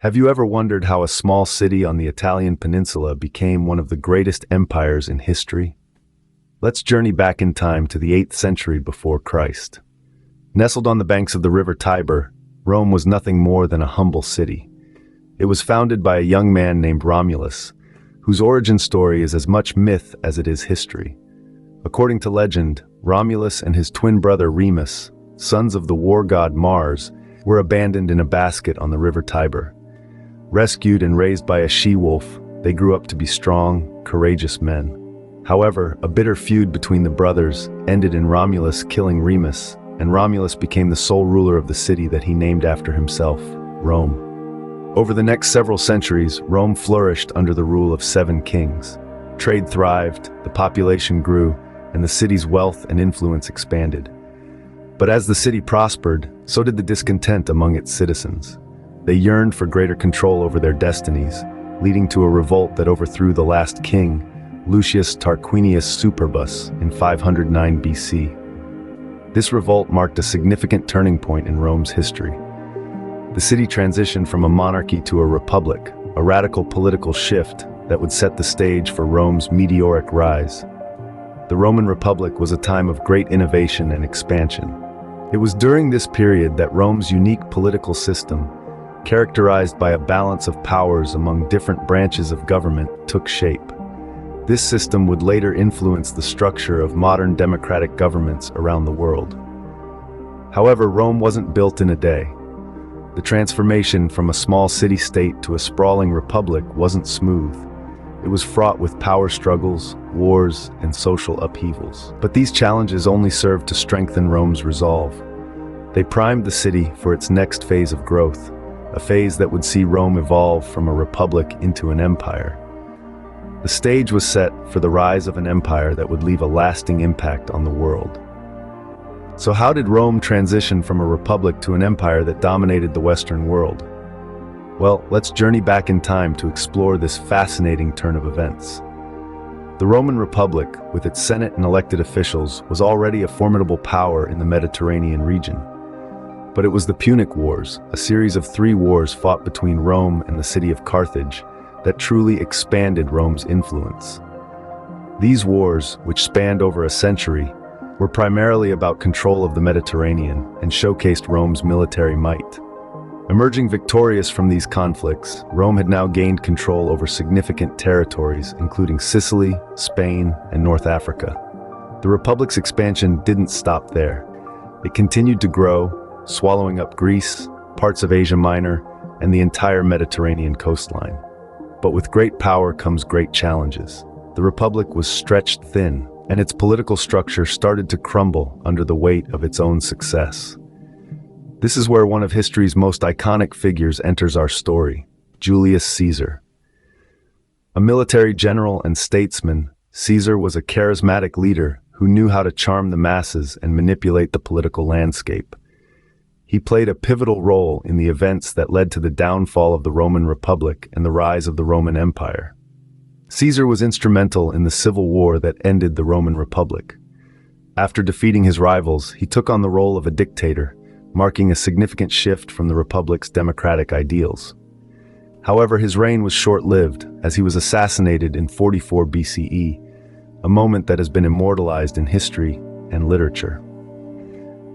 Have you ever wondered how a small city on the Italian peninsula became one of the greatest empires in history? Let's journey back in time to the 8th century before Christ. Nestled on the banks of the river Tiber, Rome was nothing more than a humble city. It was founded by a young man named Romulus, whose origin story is as much myth as it is history. According to legend, Romulus and his twin brother Remus, sons of the war god Mars, were abandoned in a basket on the river Tiber. Rescued and raised by a she-wolf, they grew up to be strong, courageous men. However, a bitter feud between the brothers ended in Romulus killing Remus, and Romulus became the sole ruler of the city that he named after himself, Rome. Over the next several centuries, Rome flourished under the rule of 7 kings. Trade thrived, the population grew, and the city's wealth and influence expanded. But as the city prospered, so did the discontent among its citizens. They yearned for greater control over their destinies, leading to a revolt that overthrew the last king, Lucius Tarquinius Superbus, in 509 BC. This revolt marked a significant turning point in Rome's history. The city transitioned from a monarchy to a republic, a radical political shift that would set the stage for Rome's meteoric rise. The Roman Republic was a time of great innovation and expansion. It was during this period that Rome's unique political system, characterized by a balance of powers among different branches of government, took shape. This system would later influence the structure of modern democratic governments around the world. However, Rome wasn't built in a day. The transformation from a small city-state to a sprawling republic wasn't smooth. It was fraught with power struggles, wars, and social upheavals. But these challenges only served to strengthen Rome's resolve. They primed the city for its next phase of growth, a phase that would see Rome evolve from a republic into an empire. The stage was set for the rise of an empire that would leave a lasting impact on the world. So how did Rome transition from a republic to an empire that dominated the Western world? Well, let's journey back in time to explore this fascinating turn of events. The Roman Republic, with its Senate and elected officials, was already a formidable power in the Mediterranean region. But it was the Punic Wars, a series of 3 wars fought between Rome and the city of Carthage, that truly expanded Rome's influence. These wars, which spanned over a century, were primarily about control of the Mediterranean and showcased Rome's military might. Emerging victorious from these conflicts, Rome had now gained control over significant territories, including Sicily, Spain, and North Africa. The Republic's expansion didn't stop there. It continued to grow, swallowing up Greece, parts of Asia Minor, and the entire Mediterranean coastline. But with great power comes great challenges. The Republic was stretched thin, and its political structure started to crumble under the weight of its own success. This is where one of history's most iconic figures enters our story, Julius Caesar. A military general and statesman, Caesar was a charismatic leader who knew how to charm the masses and manipulate the political landscape. He played a pivotal role in the events that led to the downfall of the Roman Republic and the rise of the Roman Empire. Caesar was instrumental in the civil war that ended the Roman Republic. After defeating his rivals, he took on the role of a dictator, marking a significant shift from the Republic's democratic ideals. However, his reign was short-lived, as he was assassinated in 44 BCE, a moment that has been immortalized in history and literature.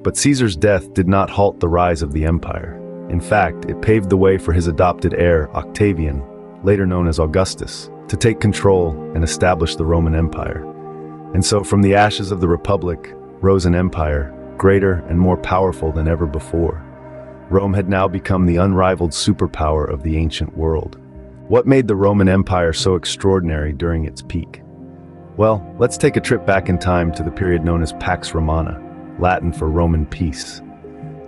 But Caesar's death did not halt the rise of the empire. In fact, it paved the way for his adopted heir, Octavian, later known as Augustus, to take control and establish the Roman Empire. And so from the ashes of the Republic rose an empire, greater and more powerful than ever before. Rome had now become the unrivaled superpower of the ancient world. What made the Roman Empire so extraordinary during its peak? Well, let's take a trip back in time to the period known as Pax Romana, Latin for Roman peace.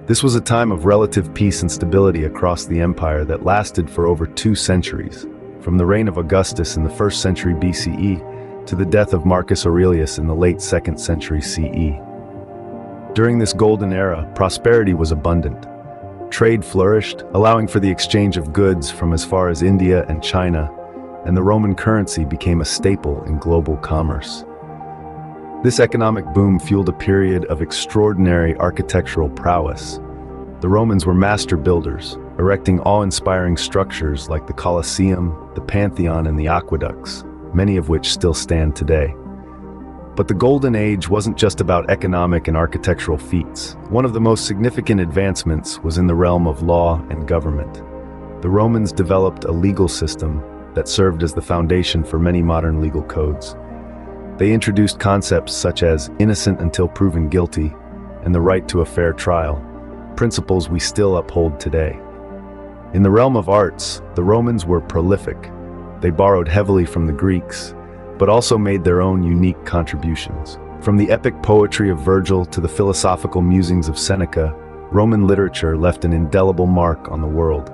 This was a time of relative peace and stability across the empire that lasted for over 2 centuries, from the reign of Augustus in the 1st century BCE to the death of Marcus Aurelius in the late 2nd century CE. During this golden era, prosperity was abundant. Trade flourished, allowing for the exchange of goods from as far as India and China, and the Roman currency became a staple in global commerce. This economic boom fueled a period of extraordinary architectural prowess. The Romans were master builders, erecting awe-inspiring structures like the Colosseum, the Pantheon, and the aqueducts, many of which still stand today. But the Golden Age wasn't just about economic and architectural feats. One of the most significant advancements was in the realm of law and government. The Romans developed a legal system that served as the foundation for many modern legal codes. They introduced concepts such as innocent until proven guilty and the right to a fair trial, principles we still uphold today. In the realm of arts, the Romans were prolific. They borrowed heavily from the Greeks, but also made their own unique contributions. From the epic poetry of Virgil to the philosophical musings of Seneca, Roman literature left an indelible mark on the world.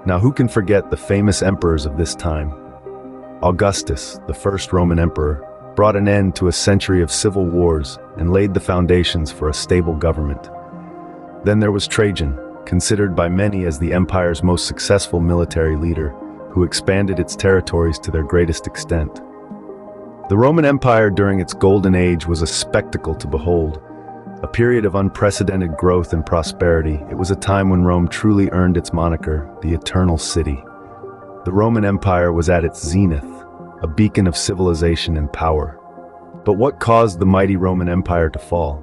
Now, who can forget the famous emperors of this time? Augustus, the first Roman emperor, brought an end to a century of civil wars and laid the foundations for a stable government. Then there was Trajan, considered by many as the empire's most successful military leader, who expanded its territories to their greatest extent. The Roman Empire during its golden age was a spectacle to behold. A period of unprecedented growth and prosperity. It was a time when Rome truly earned its moniker, the Eternal City. The Roman Empire was at its zenith, a beacon of civilization and power. But what caused the mighty Roman Empire to fall?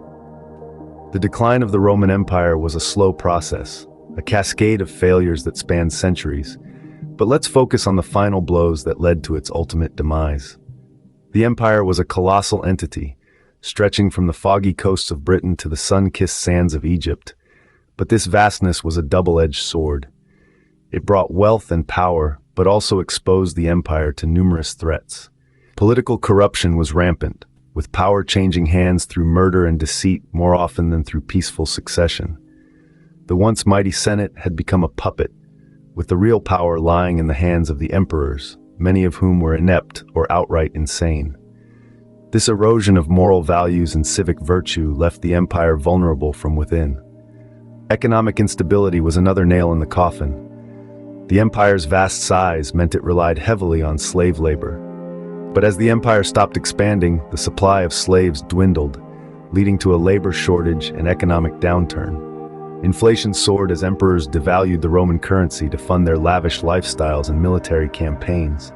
The decline of the Roman Empire was a slow process, a cascade of failures that spanned centuries. But let's focus on the final blows that led to its ultimate demise. The empire was a colossal entity, stretching from the foggy coasts of Britain to the sun-kissed sands of Egypt. But this vastness was a double-edged sword. It brought wealth and power, but also exposed the empire to numerous threats. Political corruption was rampant, with power changing hands through murder and deceit more often than through peaceful succession. The once mighty Senate had become a puppet, with the real power lying in the hands of the emperors, many of whom were inept or outright insane. This erosion of moral values and civic virtue left the empire vulnerable from within. Economic instability was another nail in the coffin. The empire's vast size meant it relied heavily on slave labor. But as the empire stopped expanding, the supply of slaves dwindled, leading to a labor shortage and economic downturn. Inflation soared as emperors devalued the Roman currency to fund their lavish lifestyles and military campaigns.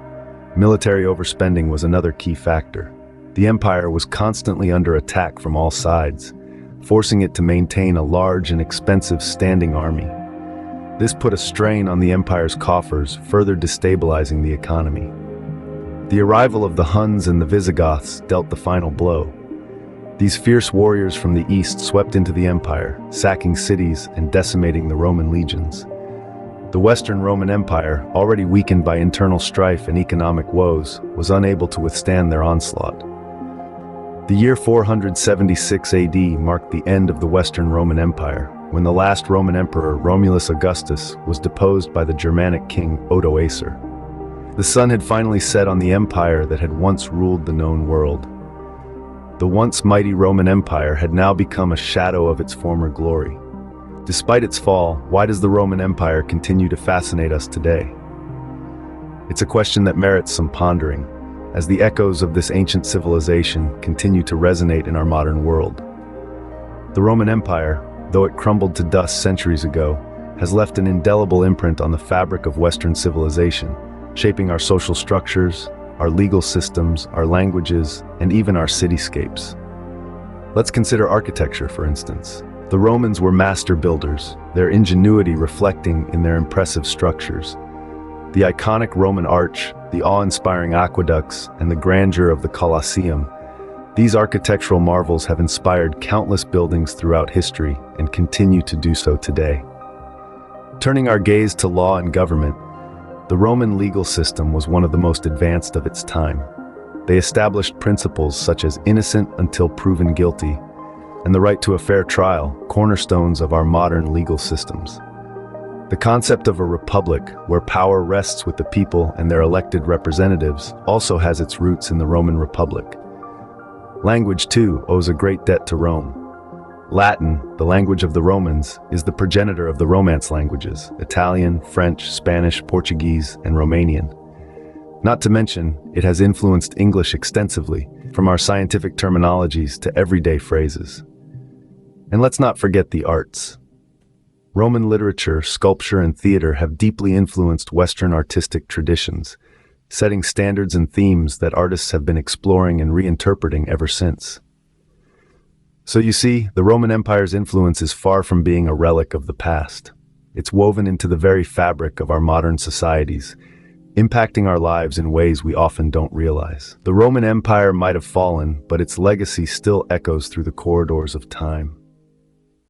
Military overspending was another key factor. The empire was constantly under attack from all sides, forcing it to maintain a large and expensive standing army. This put a strain on the empire's coffers, further destabilizing the economy. The arrival of the Huns and the Visigoths dealt the final blow. These fierce warriors from the east swept into the empire, sacking cities and decimating the Roman legions. The Western Roman Empire, already weakened by internal strife and economic woes, was unable to withstand their onslaught. The year 476 AD marked the end of the Western Roman Empire, when the last Roman emperor, Romulus Augustus, was deposed by the Germanic king Odoacer. The sun had finally set on the empire that had once ruled the known world. The once mighty Roman Empire had now become a shadow of its former glory. Despite its fall, why does the Roman Empire continue to fascinate us today? It's a question that merits some pondering, as the echoes of this ancient civilization continue to resonate in our modern world. The Roman Empire, though it crumbled to dust centuries ago, has left an indelible imprint on the fabric of Western civilization, shaping our social structures, our legal systems, our languages, and even our cityscapes. Let's consider architecture, for instance. The Romans were master builders, their ingenuity reflecting in their impressive structures. The iconic Roman arch, the awe-inspiring aqueducts, and the grandeur of the Colosseum. These architectural marvels have inspired countless buildings throughout history and continue to do so today. Turning our gaze to law and government, the Roman legal system was one of the most advanced of its time. They established principles such as innocent until proven guilty and the right to a fair trial, cornerstones of our modern legal systems. The concept of a republic, where power rests with the people and their elected representatives, also has its roots in the Roman Republic. Language, too, owes a great debt to Rome. Latin, the language of the Romans, is the progenitor of the Romance languages: Italian, French, Spanish, Portuguese, and Romanian. Not to mention, it has influenced English extensively, from our scientific terminologies to everyday phrases. And let's not forget the arts. Roman literature, sculpture, and theater have deeply influenced Western artistic traditions, setting standards and themes that artists have been exploring and reinterpreting ever since. So you see, the Roman Empire's influence is far from being a relic of the past. It's woven into the very fabric of our modern societies, impacting our lives in ways we often don't realize. The Roman Empire might have fallen, but its legacy still echoes through the corridors of time.